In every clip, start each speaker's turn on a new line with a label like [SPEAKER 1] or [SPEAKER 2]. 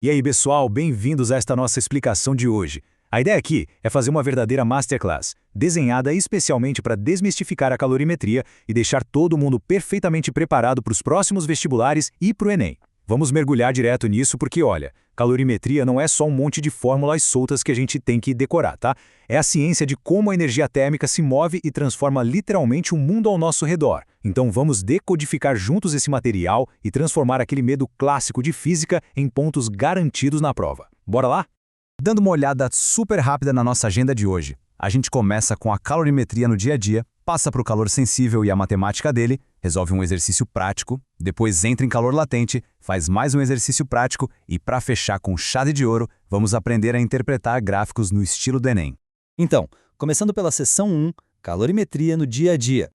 [SPEAKER 1] E aí, pessoal, bem-vindos a esta nossa explicação de hoje. A ideia aqui é fazer uma verdadeira masterclass, desenhada especialmente para desmistificar a calorimetria e deixar todo mundo perfeitamente preparado para os próximos vestibulares e para o Enem. Vamos mergulhar direto nisso porque, olha, calorimetria não é só um monte de fórmulas soltas que a gente tem que decorar, tá? É a ciência de como a energia térmica se move e transforma literalmente o mundo ao nosso redor. Então vamos decodificar juntos esse material e transformar aquele medo clássico de física em pontos garantidos na prova. Bora lá? Dando uma olhada super rápida na nossa agenda de hoje, a gente começa com a calorimetria no dia a dia, passa para o calor sensível e a matemática dele, resolve um exercício prático, depois entra em calor latente, faz mais um exercício prático e, para fechar com chave de ouro, vamos aprender a interpretar gráficos no estilo do Enem.
[SPEAKER 2] Então, começando pela seção 1, calorimetria no dia a dia.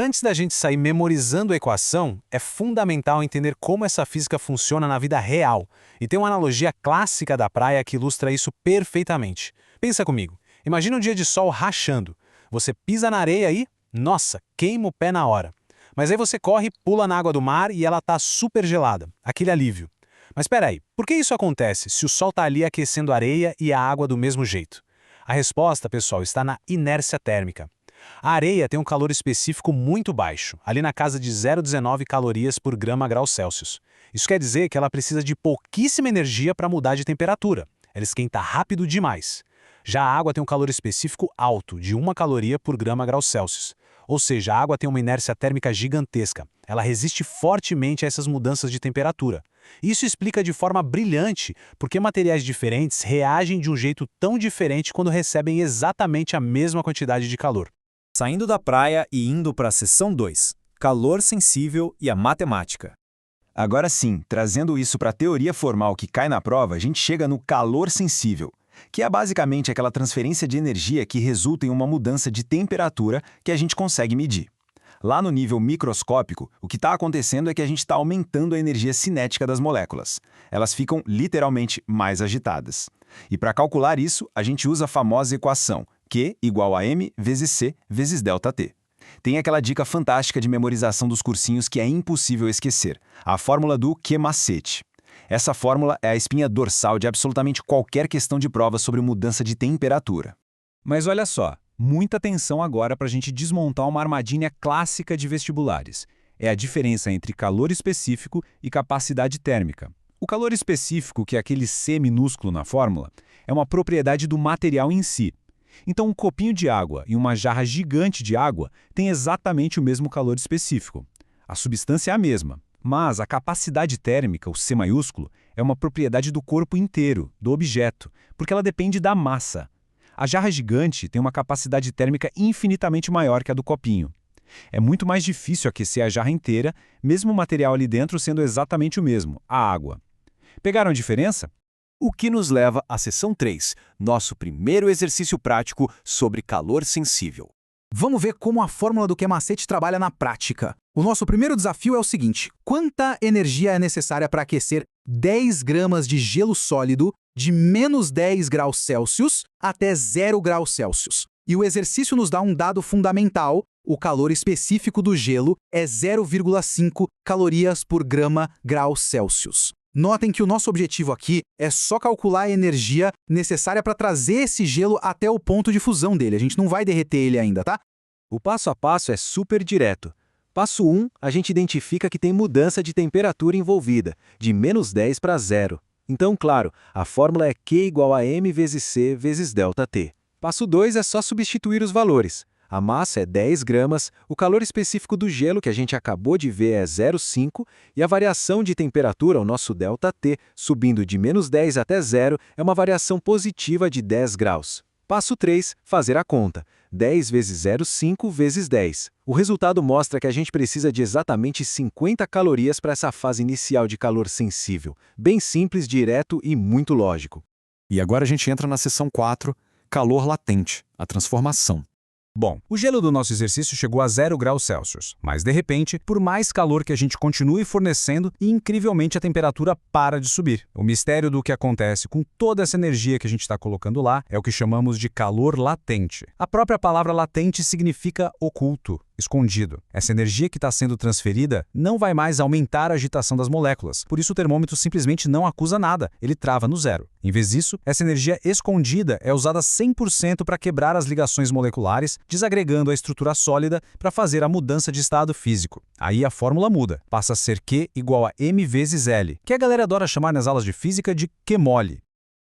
[SPEAKER 3] Antes da gente sair memorizando a equação, é fundamental entender como essa física funciona na vida real. E tem uma analogia clássica da praia que ilustra isso perfeitamente. Pensa comigo, imagina um dia de sol rachando. Você pisa na areia e, nossa, queima o pé na hora. Mas aí você corre, pula na água do mar e ela tá super gelada, aquele alívio. Mas espera aí, por que isso acontece se o sol tá ali aquecendo a areia e a água do mesmo jeito? A resposta, pessoal, está na inércia térmica. A areia tem um calor específico muito baixo, ali na casa de 0,19 calorias por grama grau Celsius. Isso quer dizer que ela precisa de pouquíssima energia para mudar de temperatura. Ela esquenta rápido demais. Já a água tem um calor específico alto, de 1 caloria por grama grau Celsius. Ou seja, a água tem uma inércia térmica gigantesca. Ela resiste fortemente a essas mudanças de temperatura. Isso explica de forma brilhante por que materiais diferentes reagem de um jeito tão diferente quando recebem exatamente a mesma quantidade de calor.
[SPEAKER 1] Saindo da praia e indo para a seção 2, calor sensível e a matemática.
[SPEAKER 4] Agora sim, trazendo isso para a teoria formal que cai na prova, a gente chega no calor sensível, que é basicamente aquela transferência de energia que resulta em uma mudança de temperatura que a gente consegue medir. Lá no nível microscópico, o que está acontecendo é que a gente está aumentando a energia cinética das moléculas. Elas ficam literalmente mais agitadas. E para calcular isso, a gente usa a famosa equação Q igual a m vezes C vezes ΔT. Tem aquela dica fantástica de memorização dos cursinhos que é impossível esquecer, a fórmula do Q-macete. Essa fórmula é a espinha dorsal de absolutamente qualquer questão de prova sobre mudança de temperatura.
[SPEAKER 1] Mas olha só, muita atenção agora para a gente desmontar uma armadilha clássica de vestibulares. É a diferença entre calor específico e capacidade térmica. O calor específico, que é aquele C minúsculo na fórmula, é uma propriedade do material em si. Então, um copinho de água e uma jarra gigante de água têm exatamente o mesmo calor específico. A substância é a mesma, mas a capacidade térmica, o C maiúsculo, é uma propriedade do corpo inteiro, do objeto, porque ela depende da massa. A jarra gigante tem uma capacidade térmica infinitamente maior que a do copinho. É muito mais difícil aquecer a jarra inteira, mesmo o material ali dentro sendo exatamente o mesmo, a água. Pegaram a diferença?
[SPEAKER 5] O que nos leva à seção 3, nosso primeiro exercício prático sobre calor sensível.
[SPEAKER 6] Vamos ver como a fórmula do Q-macete trabalha na prática. O nosso primeiro desafio é o seguinte: quanta energia é necessária para aquecer 10 gramas de gelo sólido de menos 10 graus Celsius até 0 graus Celsius? E o exercício nos dá um dado fundamental: o calor específico do gelo é 0,5 calorias por grama grau Celsius. Notem que o nosso objetivo aqui é só calcular a energia necessária para trazer esse gelo até o ponto de fusão dele. A gente não vai derreter ele ainda, tá?
[SPEAKER 5] O passo a passo é super direto. Passo 1, a gente identifica que tem mudança de temperatura envolvida, de menos 10 para 0. Então, claro, a fórmula é Q igual a m vezes C vezes ΔT. Passo 2 é só substituir os valores. A massa é 10 gramas, o calor específico do gelo que a gente acabou de ver é 0,5 e a variação de temperatura, o nosso ΔT, subindo de menos 10 até 0, é uma variação positiva de 10 graus. Passo 3, fazer a conta. 10 vezes 0,5 vezes 10. O resultado mostra que a gente precisa de exatamente 50 calorias para essa fase inicial de calor sensível. Bem simples, direto e muito lógico.
[SPEAKER 1] E agora a gente entra na seção 4, calor latente, a transformação. Bom, o gelo do nosso exercício chegou a 0 graus Celsius, mas de repente, por mais calor que a gente continue fornecendo, incrivelmente a temperatura para de subir. O mistério do que acontece com toda essa energia que a gente está colocando lá é o que chamamos de calor latente. A própria palavra latente significa oculto. escondido. Essa energia que está sendo transferida não vai mais aumentar a agitação das moléculas, por isso o termômetro simplesmente não acusa nada, ele trava no zero. Em vez disso, essa energia escondida é usada 100% para quebrar as ligações moleculares, desagregando a estrutura sólida para fazer a mudança de estado físico. Aí a fórmula muda, passa a ser Q igual a M vezes L, que a galera adora chamar nas aulas de física de Q-mole.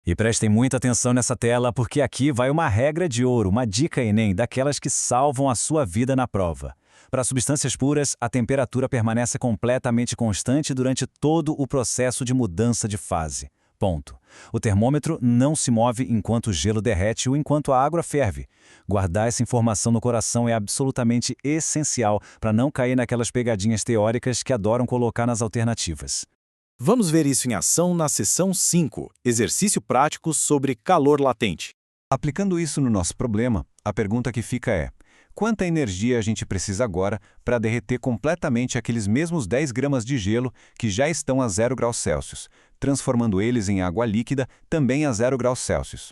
[SPEAKER 5] E prestem muita atenção nessa tela, porque aqui vai uma regra de ouro, uma dica Enem, daquelas que salvam a sua vida na prova. Para substâncias puras, a temperatura permanece completamente constante durante todo o processo de mudança de fase. Ponto. O termômetro não se move enquanto o gelo derrete ou enquanto a água ferve. Guardar essa informação no coração é absolutamente essencial para não cair naquelas pegadinhas teóricas que adoram colocar nas alternativas.
[SPEAKER 7] Vamos ver isso em ação na seção 5, exercício prático sobre calor latente.
[SPEAKER 4] Aplicando isso no nosso problema, a pergunta que fica é: quanta energia a gente precisa agora para derreter completamente aqueles mesmos 10 gramas de gelo que já estão a 0 graus Celsius, transformando eles em água líquida também a 0 graus Celsius?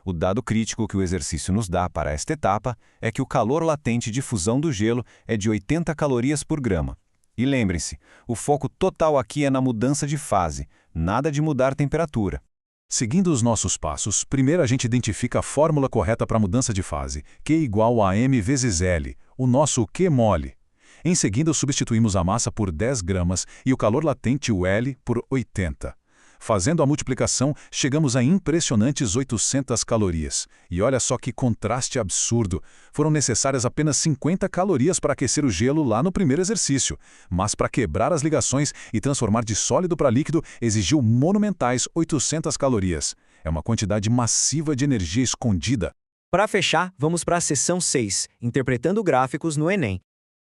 [SPEAKER 4] O dado crítico que o exercício nos dá para esta etapa é que o calor latente de fusão do gelo é de 80 calorias por grama. E lembrem-se, o foco total aqui é na mudança de fase, nada de mudar temperatura.
[SPEAKER 1] Seguindo os nossos passos, primeiro a gente identifica a fórmula correta para a mudança de fase, Q igual a M vezes L, o nosso Q-mole. Em seguida, substituímos a massa por 10 gramas e o calor latente, o L, por 80. Fazendo a multiplicação, chegamos a impressionantes 800 calorias. E olha só que contraste absurdo. Foram necessárias apenas 50 calorias para aquecer o gelo lá no primeiro exercício. Mas para quebrar as ligações e transformar de sólido para líquido, exigiu monumentais 800 calorias. É uma quantidade massiva de energia escondida.
[SPEAKER 8] Para fechar, vamos para a seção 6, interpretando gráficos no Enem.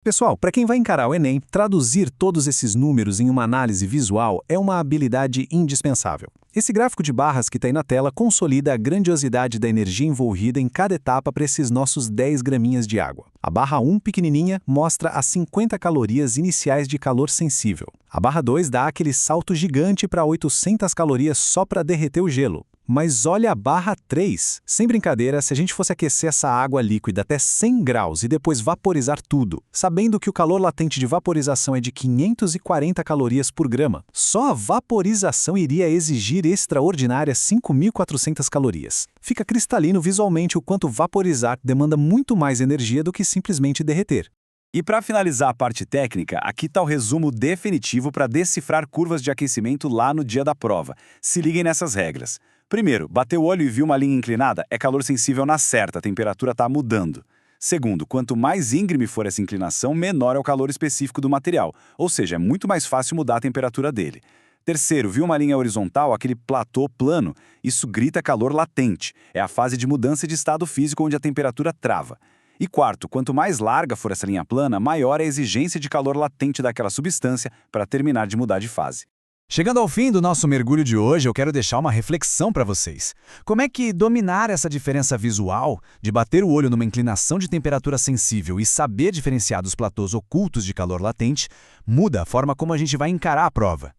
[SPEAKER 6] Pessoal, para quem vai encarar o Enem, traduzir todos esses números em uma análise visual é uma habilidade indispensável. Esse gráfico de barras que está aí na tela consolida a grandiosidade da energia envolvida em cada etapa para esses nossos 10 graminhas de água. A barra 1, pequenininha, mostra as 50 calorias iniciais de calor sensível. A barra 2 dá aquele salto gigante para 800 calorias só para derreter o gelo. Mas olha a barra 3. Sem brincadeira, se a gente fosse aquecer essa água líquida até 100 graus e depois vaporizar tudo, sabendo que o calor latente de vaporização é de 540 calorias por grama, só a vaporização iria exigir extraordinárias 5.400 calorias. Fica cristalino visualmente o quanto vaporizar demanda muito mais energia do que simplesmente derreter.
[SPEAKER 7] E para finalizar a parte técnica, aqui está o resumo definitivo para decifrar curvas de aquecimento lá no dia da prova. Se liguem nessas regras. Primeiro, bateu o olho e viu uma linha inclinada, é calor sensível na certa, a temperatura está mudando. Segundo, quanto mais íngreme for essa inclinação, menor é o calor específico do material, ou seja, é muito mais fácil mudar a temperatura dele. Terceiro, viu uma linha horizontal, aquele platô plano? Isso grita calor latente, é a fase de mudança de estado físico onde a temperatura trava. E quarto, quanto mais larga for essa linha plana, maior é a exigência de calor latente daquela substância para terminar de mudar de fase.
[SPEAKER 3] Chegando ao fim do nosso mergulho de hoje, eu quero deixar uma reflexão para vocês. Como é que dominar essa diferença visual, de bater o olho numa inclinação de temperatura sensível e saber diferenciar dos platôs ocultos de calor latente, muda a forma como a gente vai encarar a prova?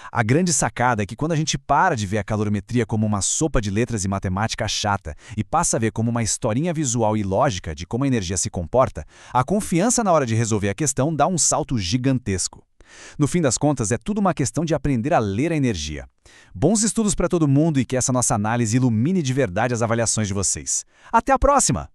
[SPEAKER 3] A grande sacada é que quando a gente para de ver a calorimetria como uma sopa de letras e matemática chata e passa a ver como uma historinha visual e lógica de como a energia se comporta, a confiança na hora de resolver a questão dá um salto gigantesco. No fim das contas, é tudo uma questão de aprender a ler a energia. Bons estudos para todo mundo e que essa nossa análise ilumine de verdade as avaliações de vocês. Até a próxima!